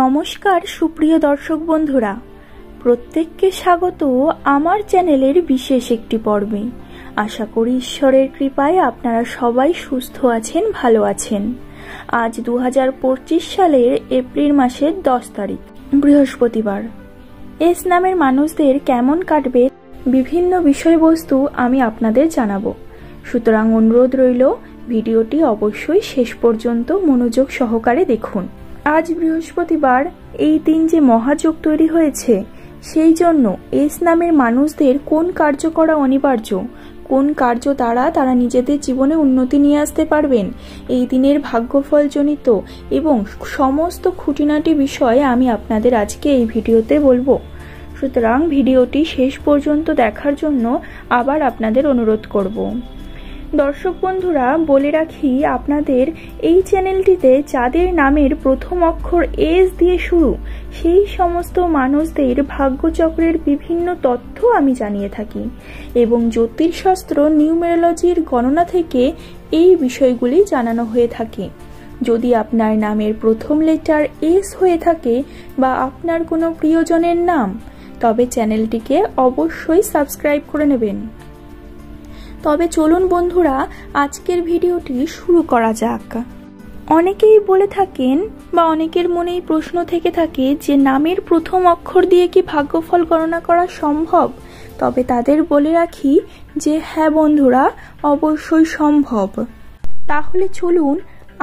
নমস্কার সুপ্রিয় দর্শক বন্ধুরা, প্রত্যেককে স্বাগত আমার চ্যানেলের বিশেষ একটি পর্বে। আশা করি ঈশ্বরের কৃপায় আপনারা সবাই সুস্থ আছেন, ভালো আছেন। আজ 2025 সালের এপ্রিল মাসের 10 তারিখ, বৃহস্পতিবার। এস নামের মানুষদের কেমন কাটবে বিভিন্ন বিষয়বস্তু আমি আপনাদের জানাবো, সুতরাং অনুরোধ রইল ভিডিওটি অবশ্যই শেষ পর্যন্ত মনোযোগ সহকারে দেখুন। আজ বৃহস্পতিবার, এই দিন যে মহাযোগ তৈরি হয়েছে, সেই জন্য এস নামের মানুষদের কোন কার্য করা অনিবার্য, কোন কার্য দ্বারা তারা নিজেদের জীবনে উন্নতি নিয়ে আসতে পারবেন, এই দিনের ভাগ্যফলজনিত এবং সমস্ত খুঁটিনাটি বিষয় আমি আপনাদের আজকে এই ভিডিওতে বলবো। সুতরাং ভিডিওটি শেষ পর্যন্ত দেখার জন্য আবার আপনাদের অনুরোধ করব। দর্শক বন্ধুরা, বলে রাখি, আপনাদের এই চ্যানেলটিতে যাদের নামের প্রথম অক্ষর এস দিয়ে শুরু, সেই সমস্ত মানুষদের ভাগ্যচক্রের বিভিন্ন তথ্য আমি জানিয়ে থাকি এবং জ্যোতিষশাস্ত্র নিউমেরোলজির গণনা থেকে এই বিষয়গুলি জানানো হয়ে থাকে। যদি আপনার নামের প্রথম লেটার এস হয়ে থাকে বা আপনার কোনো প্রিয়জনের নাম, তবে চ্যানেলটিকে অবশ্যই সাবস্ক্রাইব করে নেবেন। তবে চলুন বন্ধুরা, আজকের ভিডিওটি শুরু করা যাক। অনেকেই বলে থাকেন বা অনেকের মনেই প্রশ্ন থেকে থাকে যে নামের প্রথম অক্ষর দিয়ে কি ভাগ্যফল গণনা করা সম্ভব। তবে তাদের বলে রাখি যে হ্যাঁ বন্ধুরা, অবশ্যই সম্ভব। তাহলে চলুন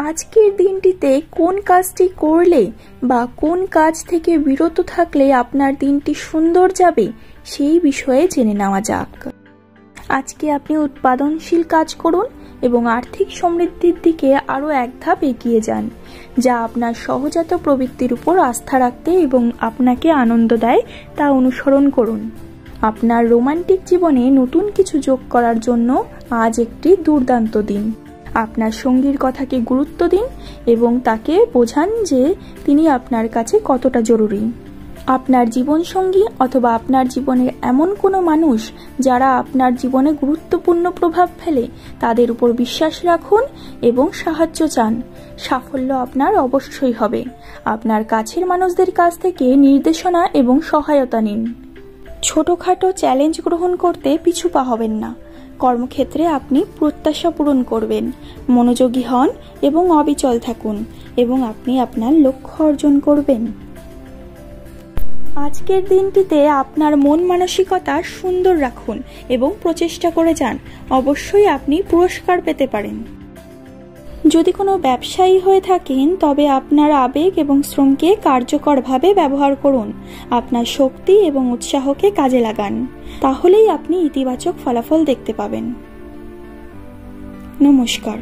আজকের দিনটিতে কোন কাজটি করলে বা কোন কাজ থেকে বিরত থাকলে আপনার দিনটি সুন্দর যাবে সেই বিষয়ে জেনে নেওয়া যাক। আজকে আপনি উৎপাদনশীল কাজ করুন এবং আর্থিক সমৃদ্ধির দিকে আরও এক ধাপ এগিয়ে যান, যা আপনার সহজাত প্রবৃত্তির উপর আস্থা রাখতে এবং আপনাকে আনন্দ দেয় তা অনুসরণ করুন। আপনার রোমান্টিক জীবনে নতুন কিছু যোগ করার জন্য আজ একটি দুর্দান্ত দিন। আপনার সঙ্গীর কথাকে গুরুত্ব দিন এবং তাকে বোঝান যে তিনি আপনার কাছে কতটা জরুরি। আপনার জীবনসঙ্গী অথবা আপনার জীবনের এমন কোনো মানুষ যারা আপনার জীবনে গুরুত্বপূর্ণ প্রভাব ফেলে, তাদের উপর বিশ্বাস রাখুন এবং সাহায্য চান। সাফল্য আপনার অবশ্যই হবে। আপনার কাছের মানুষদের কাছ থেকে নির্দেশনা এবং সহায়তা নিন। ছোটখাটো চ্যালেঞ্জ গ্রহণ করতে পিছু পা হবেন না। কর্মক্ষেত্রে আপনি প্রত্যাশা পূরণ করবেন। মনোযোগী হন এবং অবিচল থাকুন এবং আপনি আপনার লক্ষ্য অর্জন করবেন। আজকের দিনটিতে আপনার মন মানসিকতা সুন্দর রাখুন এবং প্রচেষ্টা করে যান। অবশ্যই আপনি পুরস্কার পেতে পারেন। যদি কোনো ব্যবসায়ী হয়ে থাকেন, তবে আপনার আবেগ এবং শ্রমকে কার্যকরভাবে ব্যবহার করুন। আপনার শক্তি এবং উৎসাহকে কাজে লাগান, তাহলেই আপনি ইতিবাচক ফলাফল দেখতে পাবেন। নমস্কার।